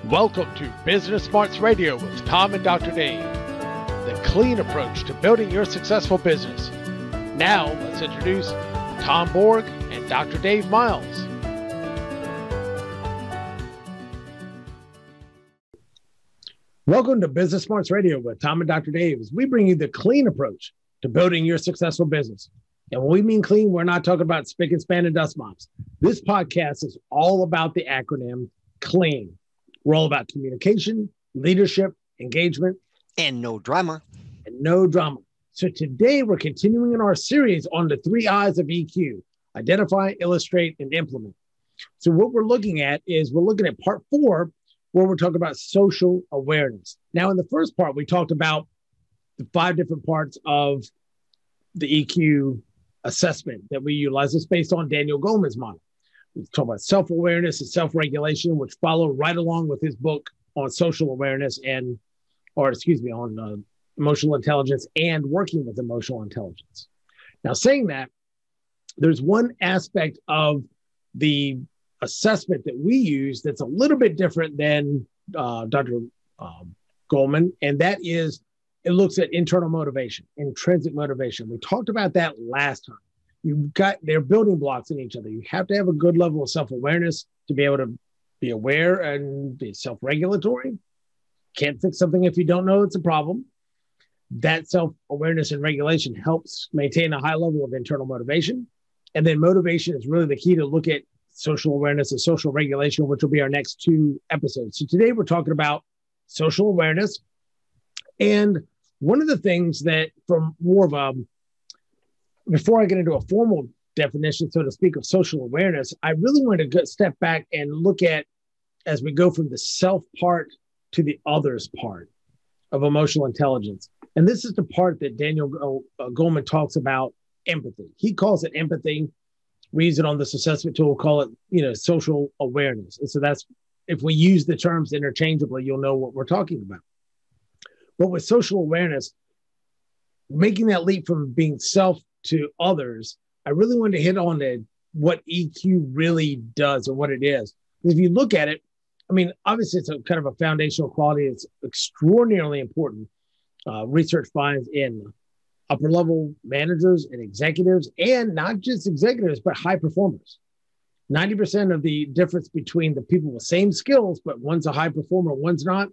Welcome to Business Smarts Radio with Tom and Dr. Dave, the clean approach to building your successful business. Now, let's introduce Tom Borg and Dr. Dave Miles. Welcome to Business Smarts Radio with Tom and Dr. Dave, as we bring you the clean approach to building your successful business. And when we mean clean, we're not talking about spick and span and dust mops. This podcast is all about the acronym CLEAN. We're all about communication, leadership, engagement. And no drama. So today we're continuing in our series on the 3 I's of EQ: identify, illustrate, and implement. So what we're looking at is we're looking at part 4, where we're talking about social awareness. Now, in the first part, we talked about the 5 different parts of the EQ assessment that we utilize. It's based on Daniel Goleman's model. We talk about self-awareness and self-regulation, which follow right along with his book on social awareness on emotional intelligence and working with emotional intelligence. Now, saying that, there's one aspect of the assessment that we use that's a little bit different than Dr. Goleman, and that is it looks at internal motivation, intrinsic motivation. We talked about that last time. They're building blocks in each other. You have to have a good level of self-awareness to be able to be aware and be self-regulatory. Can't fix something if you don't know it's a problem. That self-awareness and regulation helps maintain a high level of internal motivation. And then motivation is really the key to look at social awareness and social regulation, which will be our next 2 episodes. So today we're talking about social awareness. And one of the things that from more of a before I get into a formal definition, so to speak, of social awareness, I really want to step back and look at, as we go from the self part to the others part of emotional intelligence. And this is the part that Daniel Goleman talks about, empathy. He calls it empathy. We use it on this assessment tool, call it, social awareness. And so that's, if we use the terms interchangeably, you'll know what we're talking about. But with social awareness, making that leap from being self to others, I really wanted to hit on what EQ really does and what it is. If you look at it, I mean, obviously it's a kind of a foundational quality. It's extraordinarily important. Research finds in upper level managers and executives, and not just executives, but high performers. 90% of the difference between the people with same skills, but one's a high performer, one's not,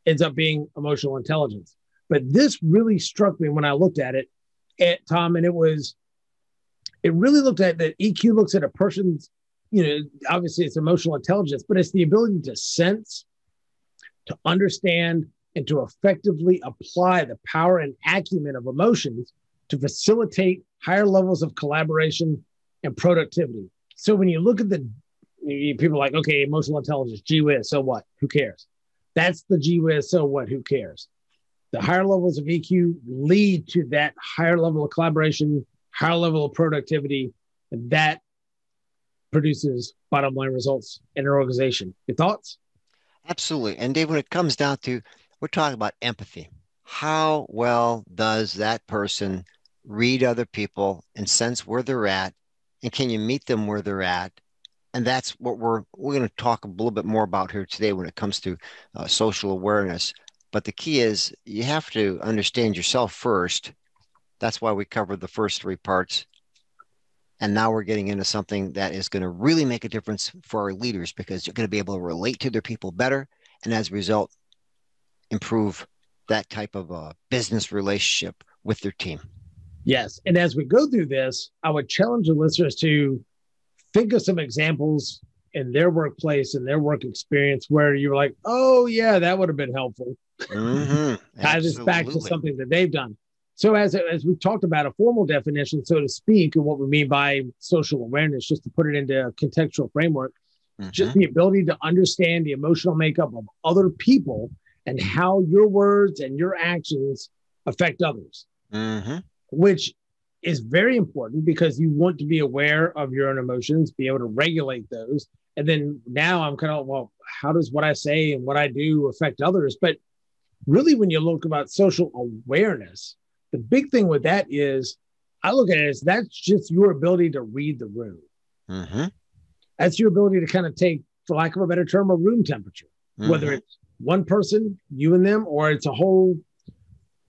ends up being emotional intelligence. But this really struck me when I looked at it, Tom, and it really looked at that EQ looks at a person's, obviously it's emotional intelligence, but it's the ability to sense, to understand, and to effectively apply the power and acumen of emotions to facilitate higher levels of collaboration and productivity. So when you look at people are like, okay, emotional intelligence, gee whiz, so what? Who cares? That's the gee whiz, so what? Who cares? The higher levels of EQ lead to that higher level of collaboration, higher level of productivity, and that produces bottom line results in an organization. Your thoughts? Absolutely. And Dave, when it comes down to, we're talking about empathy. How well does that person read other people and sense where they're at? And can you meet them where they're at? And that's what we're going to talk a little bit more about here today when it comes to social awareness. But the key is you have to understand yourself first. That's why we covered the first 3 parts. And now we're getting into something that is going to really make a difference for our leaders, because you're going to be able to relate to their people better. And as a result, improve that type of a business relationship with their team. Yes. And as we go through this, I would challenge the listeners to think of some examples in their workplace and their work experience where you're like, oh, yeah, that would have been helpful. Ties this back to something that they've done. So as we've talked about a formal definition, so to speak, and what we mean by social awareness, just to put it into a contextual framework, just the ability to understand the emotional makeup of other people and how your words and your actions affect others, which is very important because you want to be aware of your own emotions, be able to regulate those. And then now I'm kind of, well, how does what I say and what I do affect others? But really, when you look about social awareness, the big thing with that is, I look at it as that's just your ability to read the room. That's your ability to kind of take, for lack of a better term, a room temperature. whether it's one person, you and them, or it's a whole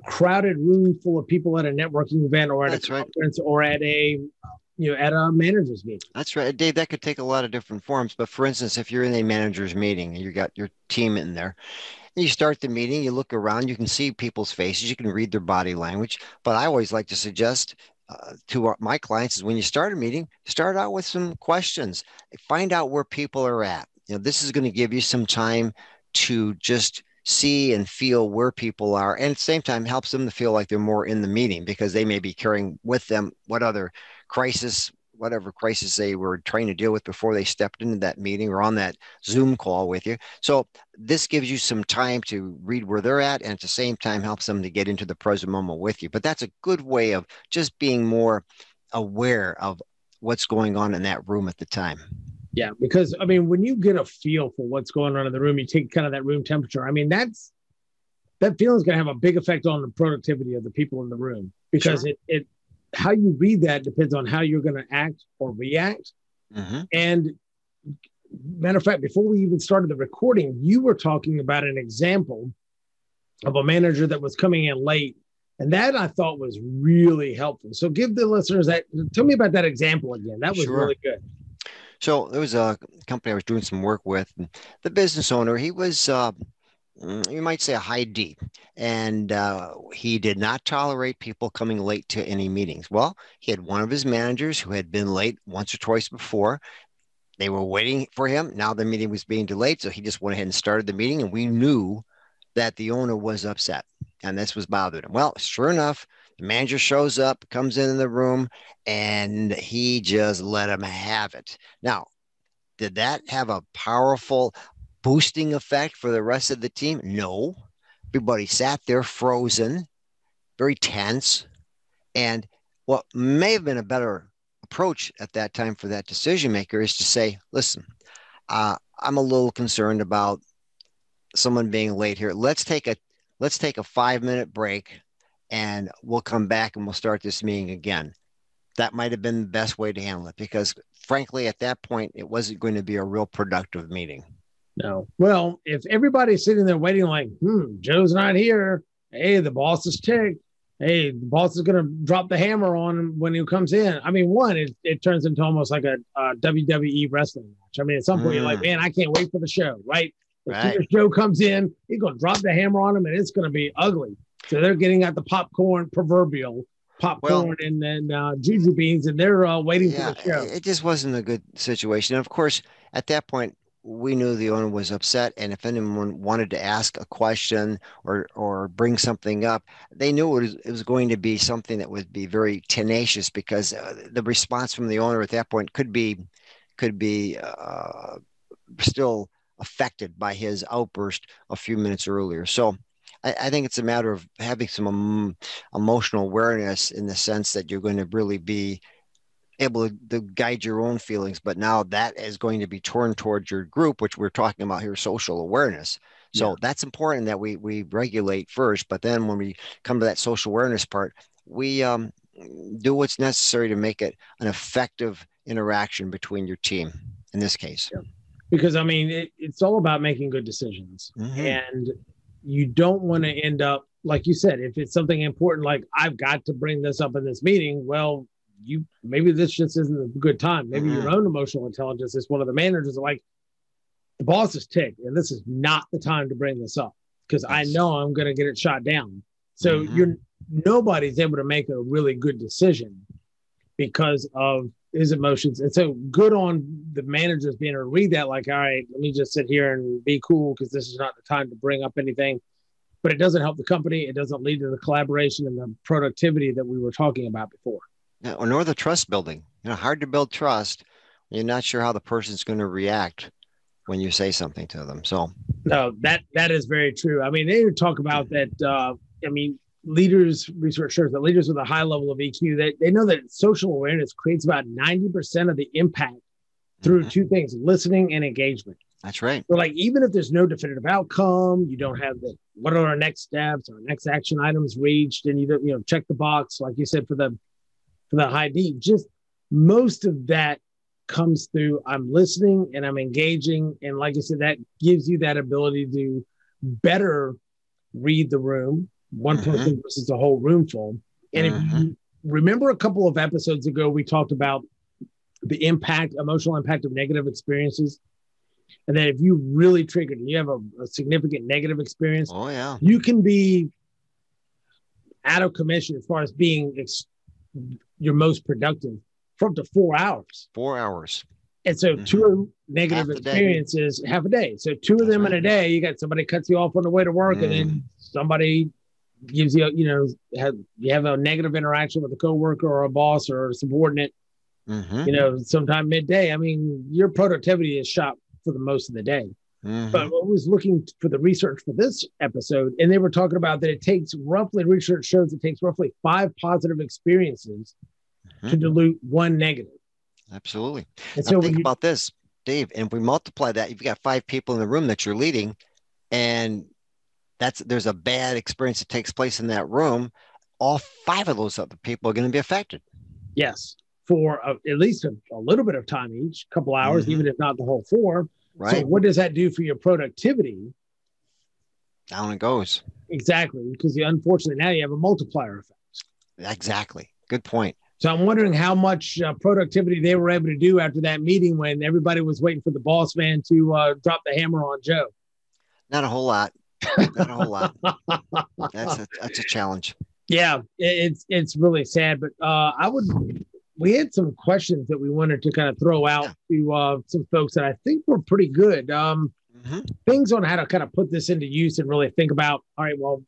crowded room full of people at a networking event or at a conference or at a at a manager's meeting. That's right, Dave. That could take a lot of different forms. But for instance, if you're in a manager's meeting and you got your team in there, and you start the meeting, you look around, you can see people's faces, you can read their body language. But I always like to suggest to my clients is when you start a meeting, start out with some questions. Find out where people are at. This is going to give you some time to just see and feel where people are, and at the same time helps them to feel like they're more in the meeting because they may be carrying with them whatever crisis they were trying to deal with before they stepped into that meeting or on that Zoom call with you. So this gives you some time to read where they're at, and at the same time helps them to get into the present moment with you. But that's a good way of just being more aware of what's going on in that room at the time. Yeah, because when you get a feel for what's going on in the room, you take kind of that room temperature. That feeling is going to have a big effect on the productivity of the people in the room, because it how you read that depends on how you're going to act or react. And matter of fact, before we even started the recording, you were talking about an example of a manager that was coming in late, and that I thought was really helpful. So give the listeners tell me about that example again. That was really good. So there was a company I was doing some work with. And the business owner, he was, you might say, a high D, and he did not tolerate people coming late to any meetings. Well, he had one of his managers who had been late once or twice before. They were waiting for him. Now the meeting was being delayed, so he just went ahead and started the meeting, and we knew that the owner was upset, and this was bothering him. Well, sure enough, the manager shows up, comes in the room, and he just let him have it. Now, did that have a powerful boosting effect for the rest of the team? No. Everybody sat there frozen, very tense. And what may have been a better approach at that time for that decision maker is to say, listen, I'm a little concerned about someone being late here. Let's take a 5-minute break, and we'll come back and we'll start this meeting again. That might have been the best way to handle it, because frankly, at that point, it wasn't going to be a real productive meeting. No. Well, if everybody's sitting there waiting like, Joe's not here. Hey, the boss is ticked. Hey, the boss is going to drop the hammer on him when he comes in. It turns into almost like a WWE wrestling match. At some point, you're like, man, I can't wait for the show, right? As soon as Joe comes in, he's going to drop the hammer on him, and it's going to be ugly. So they're getting out the proverbial popcorn and then juju beans, and they're waiting for the show. It just wasn't a good situation. And of course, at that point, we knew the owner was upset, and if anyone wanted to ask a question or bring something up, they knew it was going to be something that would be very tenacious, because the response from the owner at that point could be still affected by his outburst a few minutes earlier. So I think it's a matter of having some emotional awareness, in the sense that you're going to really be able to guide your own feelings, but now that is going to be torn towards your group, which we're talking about here, social awareness. So that's important that we regulate first, but then when we come to that social awareness part, we do what's necessary to make it an effective interaction between your team in this case. Yeah. Because it's all about making good decisions, and you don't want to end up, like you said, if it's something important, like I've got to bring this up in this meeting, well, maybe this just isn't a good time. Maybe your own emotional intelligence is one of the managers are like, the boss is ticked, and this is not the time to bring this up, because I know I'm going to get it shot down. So nobody's able to make a really good decision because of his emotions. And so good on the managers being able to read that, like, all right, let me just sit here and be cool, because this is not the time to bring up anything. But it doesn't help the company. It doesn't lead to the collaboration and the productivity that we were talking about before. Nor the trust building. Hard to build trust. You're not sure how the person's going to react when you say something to them. So no, that is very true. They talk about that. Leaders, research shows that leaders with a high level of EQ, they know that social awareness creates about 90% of the impact through two things: listening and engagement. That's right. So even if there's no definitive outcome, you don't have what are our next steps, our next action items reached, and you check the box, like you said, for the high D. Just most of that comes through, I'm listening and I'm engaging. And like I said, that gives you that ability to better read the room, one person versus a whole room full. And if you remember a couple of episodes ago, we talked about the emotional impact of negative experiences. And that if you really triggered and you have a significant negative experience, you can be out of commission as far as being your most productive for up to 4 hours. 4 hours. And so two negative experiences, half a day. So two of them in a day, you got somebody cuts you off on the way to work, and then somebody gives you, you have a negative interaction with a coworker or a boss or a subordinate, sometime midday. I mean, your productivity is shot for the most of the day. But I was looking for the research for this episode, and they were talking about that it takes research shows it takes roughly 5 positive experiences to dilute 1 negative. Absolutely. And so think about this, Dave, and if we multiply that, you've got 5 people in the room that you're leading, and there's a bad experience that takes place in that room. All 5 of those other people are going to be affected. Yes, for at least a little bit of time each, couple hours, even if not the whole 4. Right. So what does that do for your productivity? Down it goes. Exactly, because unfortunately now you have a multiplier effect. Exactly. Good point. So I'm wondering how much productivity they were able to do after that meeting when everybody was waiting for the boss man to drop the hammer on Joe. Not a whole lot. Not a whole lot. That's a challenge. Yeah, it's really sad. But we had some questions that we wanted to kind of throw out to some folks that I think were pretty good. Things on how to kind of put this into use and really think about, all right, well,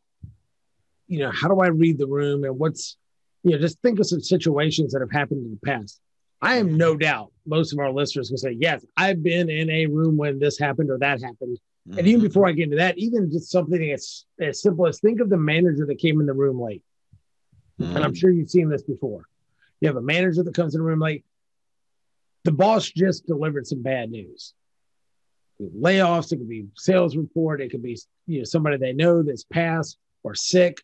how do I read the room, and what's, just think of some situations that have happened in the past. I am no doubt most of our listeners will say, yes, I've been in a room when this happened or that happened. And even before I get into that, even just something as simple as think of the manager that came in the room late. And I'm sure you've seen this before. You have a manager that comes in the room late. The boss just delivered some bad news. Layoffs, it could be sales report, it could be somebody they know that's passed or sick,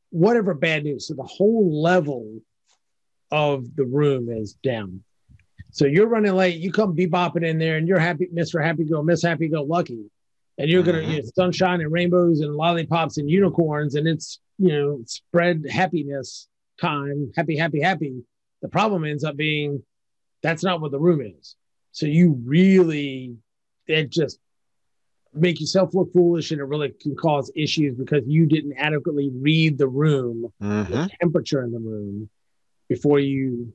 whatever bad news. So the whole level of the room is down. So you're running late, you come bebopping in there, and you're happy, Mr. Happy Go, Miss Happy Go Lucky, and you're gonna sunshine and rainbows and lollipops and unicorns, and it's spread happiness time, happy, happy, happy. The problem ends up being that's not what the room is. So it just make yourself look foolish, and it really can cause issues because you didn't adequately read the room, the temperature in the room before you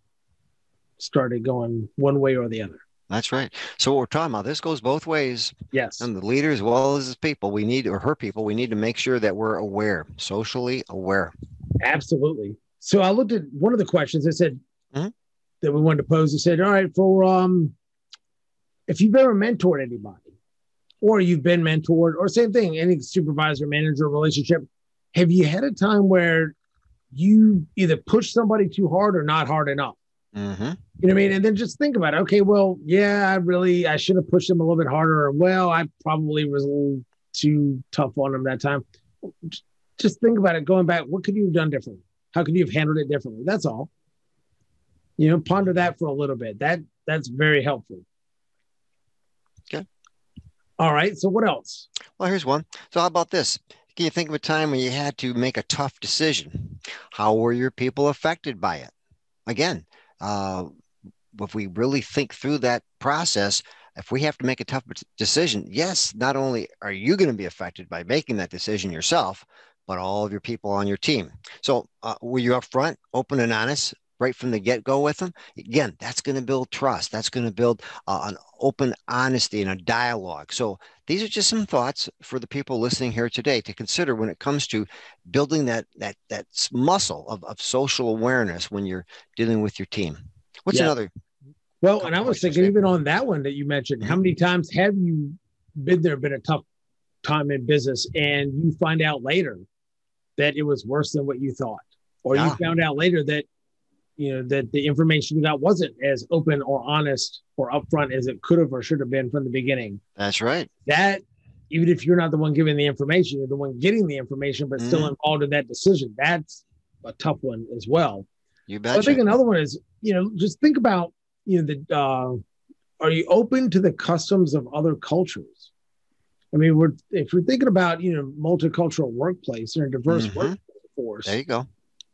started going one way or the other. That's right. So what we're talking about, this goes both ways. Yes. And the leader as well as his people, we need to make sure that we're aware, socially aware. Absolutely. So I looked at one of the questions that said that we wanted to pose. It said, all right, if you've ever mentored anybody or you've been mentored, or same thing, any supervisor, manager relationship, have you had a time where you either pushed somebody too hard or not hard enough? You know what I mean? And then just think about it. Okay, well, yeah, I should have pushed them a little bit harder. Or, well, I probably was a little too tough on them that time. Just think about it. Going back, what could you have done differently? How could you have handled it differently? That's all. Ponder that for a little bit. That's very helpful. Okay. All right. So what else? Well, here's one. So how about this? Can you think of a time when you had to make a tough decision? How were your people affected by it? Again, if we really think through that process, if we have to make a tough decision, yes, not only are you going to be affected by making that decision yourself, but all of your people on your team. So were you upfront, open and honest right from the get-go with them? Again, that's going to build trust. That's going to build an open honesty and a dialogue. So these are just some thoughts for the people listening here today to consider when it comes to building that muscle of social awareness when you're dealing with your team. What's another? Well, and I was thinking even on that one that you mentioned, how many times have you been a tough time in business and you find out later that it was worse than what you thought, or you found out later that that the information you got wasn't as open or honest or upfront as it could have or should have been from the beginning. That's right. That even if you're not the one giving the information, you're the one getting the information, but still involved in that decision. That's a tough one as well. You betcha. So I think another one is, just think about, the are you open to the customs of other cultures? I mean, if we're thinking about, multicultural workplace or a diverse workforce, there you go.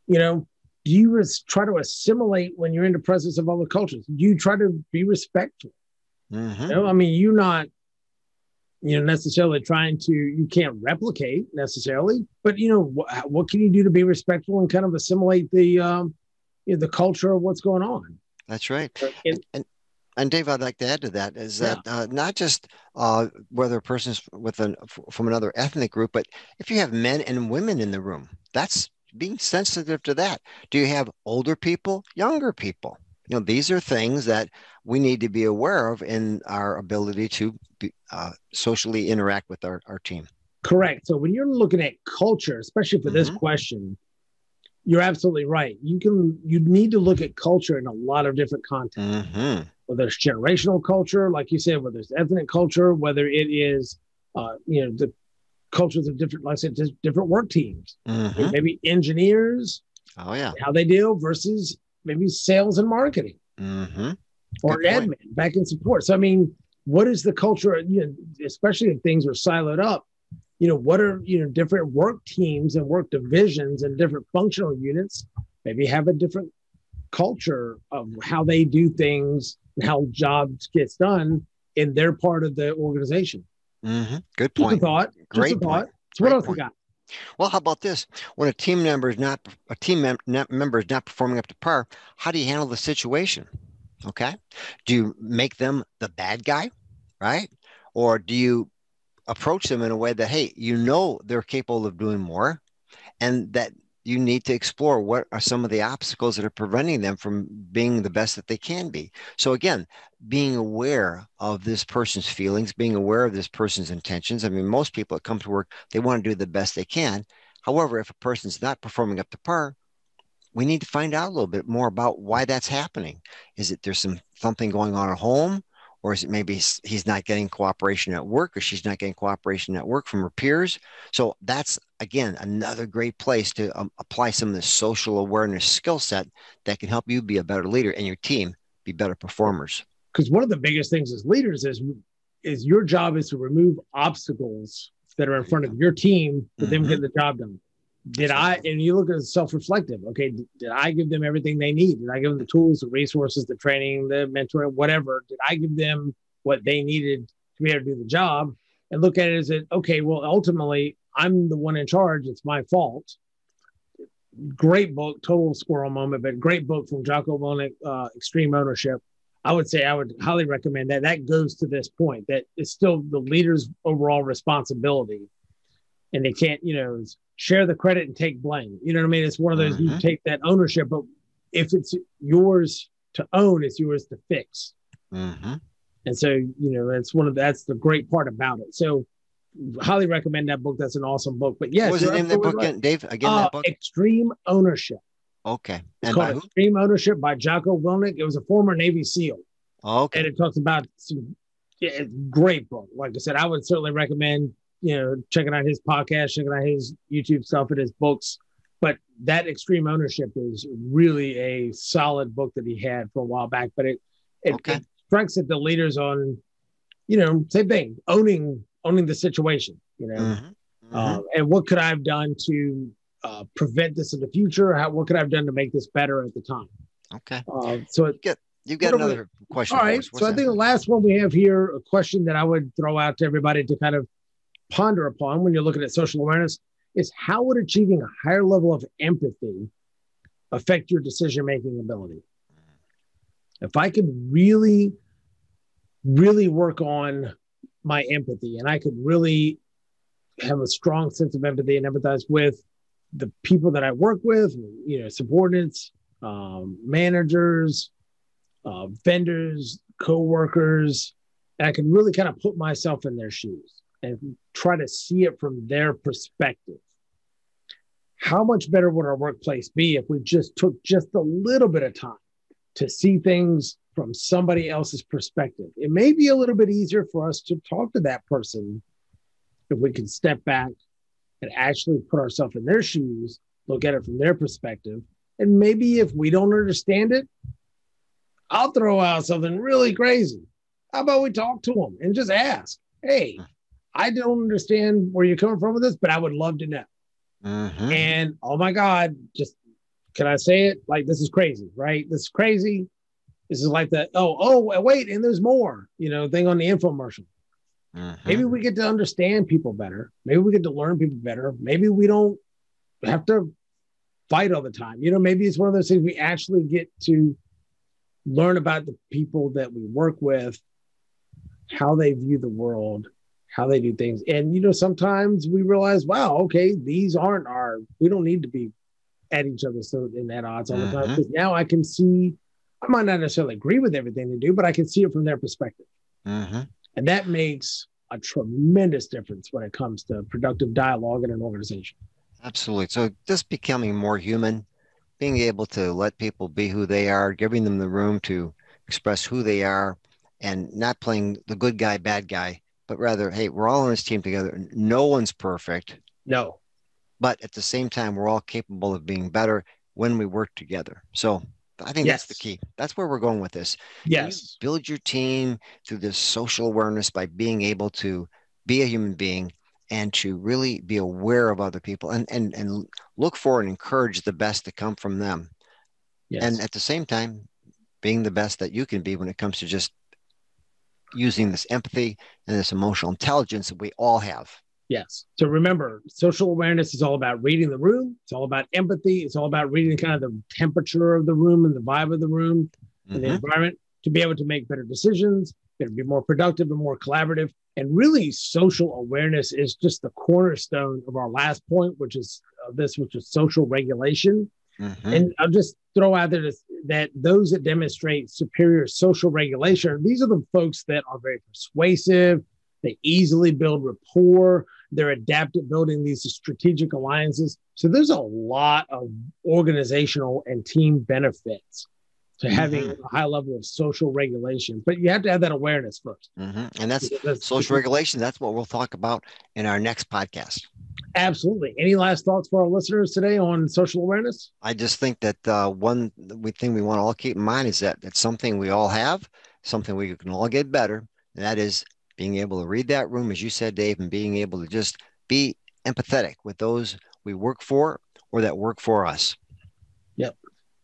Do you try to assimilate when you're in the presence of other cultures? Do you try to be respectful? I mean, you're not, necessarily you can't replicate necessarily, but what can you do to be respectful and kind of assimilate the culture of what's going on? That's right. And Dave, I'd like to add to that is that not just whether a person's from another ethnic group, but if you have men and women in the room, that's being sensitive to that. Do you have older people, younger people? These are things that we need to be aware of in our ability to socially interact with our team. Correct. So when you're looking at culture, especially for this question, you're absolutely right. You need to look at culture in a lot of different contexts. Whether it's generational culture, like you said, whether it's ethnic culture, whether it is, the cultures of different, like I said, different work teams, maybe engineers, how they deal versus maybe sales and marketing, or admin, back in support. So, I mean, what is the culture, especially if things are siloed up, what are, different work teams and work divisions and different functional units maybe have a different culture of how they do things and how jobs gets done in their part of the organization. Good point. Just a thought. Great point. So what else you got? Well, how about this? When a team member is not performing up to par, how do you handle the situation? Okay. Do you make them the bad guy, right? Or do you approach them in a way that, hey, they're capable of doing more, and that you need to explore what are some of the obstacles that are preventing them from being the best that they can be. So again, being aware of this person's feelings, being aware of this person's intentions. I mean, most people that come to work, they want to do the best they can. However, if a person's not performing up to par, we need to find out a little bit more about why that's happening. Is it there's something going on at home? Or is it maybe he's not getting cooperation at work, or she's not getting cooperation at work from her peers? So that's, again, another great place to apply some of the social awareness skill set that can help you be a better leader and your team be better performers. Because one of the biggest things as leaders is your job is to remove obstacles that are in front of your team for them getting the job done. And you look at it self-reflective. Okay, did I give them everything they need? Did I give them the tools, the resources, the training, the mentoring, whatever? Did I give them what they needed to be able to do the job? And look at it as okay, well, ultimately, I'm the one in charge. It's my fault. Great book, total squirrel moment, but great book from Jocko Willink, Extreme Ownership. I would highly recommend that. That goes to this point that it's still the leader's overall responsibility. And they can't, share the credit and take blame. You know what I mean? It's one of those, you take that ownership, but if it's yours to own, it's yours to fix. And so, that's the great part about it. So highly recommend that book. That's an awesome book. But yes. What was the name of that book again, Dave? Again, that book? Extreme Ownership. Okay. It's called Extreme Ownership by Jocko Willink. It was a former Navy SEAL. Okay. And it talks about great book. Like I said, I would certainly recommend checking out his podcast, checking out his YouTube stuff and his books. But that Extreme Ownership is really a solid book that he had for a while back. But it strikes at the leaders on, same thing, owning the situation, and what could I have done to prevent this in the future? What could I have done to make this better at the time? Okay. You've got another question. All right. So I think the last one we have here, a question that I would throw out to everybody to kind of ponder upon when you're looking at social awareness, is how would achieving a higher level of empathy affect your decision-making ability? If I could really, really work on my empathy, and I could really have a strong sense of empathy and empathize with the people that I work with, subordinates, managers, vendors, co-workers, and I could really kind of put myself in their shoes and try to see it from their perspective. How much better would our workplace be if we just took just a little bit of time to see things from somebody else's perspective? It may be a little bit easier for us to talk to that person if we can step back and actually put ourselves in their shoes, look at it from their perspective. And maybe if we don't understand it, I'll throw out something really crazy. How about we talk to them and just ask, hey, I don't understand where you're coming from with this, but I would love to know. Mm-hmm. And oh my God, just can I say it? Like, this is crazy, right? This is crazy. This is like the, wait, and there's more, thing on the infomercial. Mm-hmm. Maybe we get to understand people better. Maybe we get to learn people better. Maybe we don't have to fight all the time. Maybe it's one of those things we actually get to learn about the people that we work with, how they view the world, how they do things. And, sometimes we realize, wow, okay, these aren't we don't need to be at each other's throat in that odds all the time. Because now I can see, I might not necessarily agree with everything they do, but I can see it from their perspective. Mm-hmm. And that makes a tremendous difference when it comes to productive dialogue in an organization. Absolutely. So just becoming more human, being able to let people be who they are, giving them the room to express who they are, and not playing the good guy, bad guy, but rather, hey, we're all on this team together. No one's perfect. No. But at the same time, we're all capable of being better when we work together. So I think that's the key. That's where we're going with this. Yes. You build your team through this social awareness by being able to be a human being and to really be aware of other people and look for and encourage the best to come from them. Yes. And at the same time, being the best that you can be when it comes to just using this empathy and this emotional intelligence that we all have. Yes. So remember, social awareness is all about reading the room. It's all about empathy. It's all about reading kind of the temperature of the room and the vibe of the room and the environment to be able to make better decisions, to be more productive and more collaborative. And really, social awareness is just the cornerstone of our last point, which is social regulation. And I'll just throw out there that those that demonstrate superior social regulation, these are the folks that are very persuasive. They easily build rapport. They're adept at building these strategic alliances. So there's a lot of organizational and team benefits to having a high level of social regulation. But you have to have that awareness first. And that's social regulation. That's what we'll talk about in our next podcast. Absolutely. Any last thoughts for our listeners today on social awareness? I just think that one thing we want to all keep in mind is that it's something we all have, something we can all get better. And that is being able to read that room, as you said, Dave, and being able to just be empathetic with those we work for or that work for us. Yep.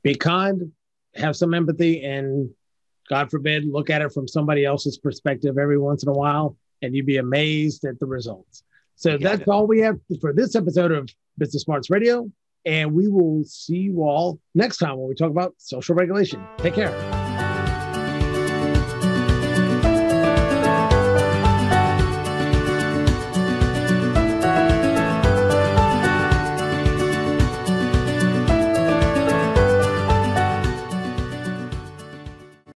Be kind, have some empathy, and God forbid, look at it from somebody else's perspective every once in a while, and you'd be amazed at the results. So that's all we have for this episode of Business Smarts Radio. And we will see you all next time when we talk about social regulation. Take care.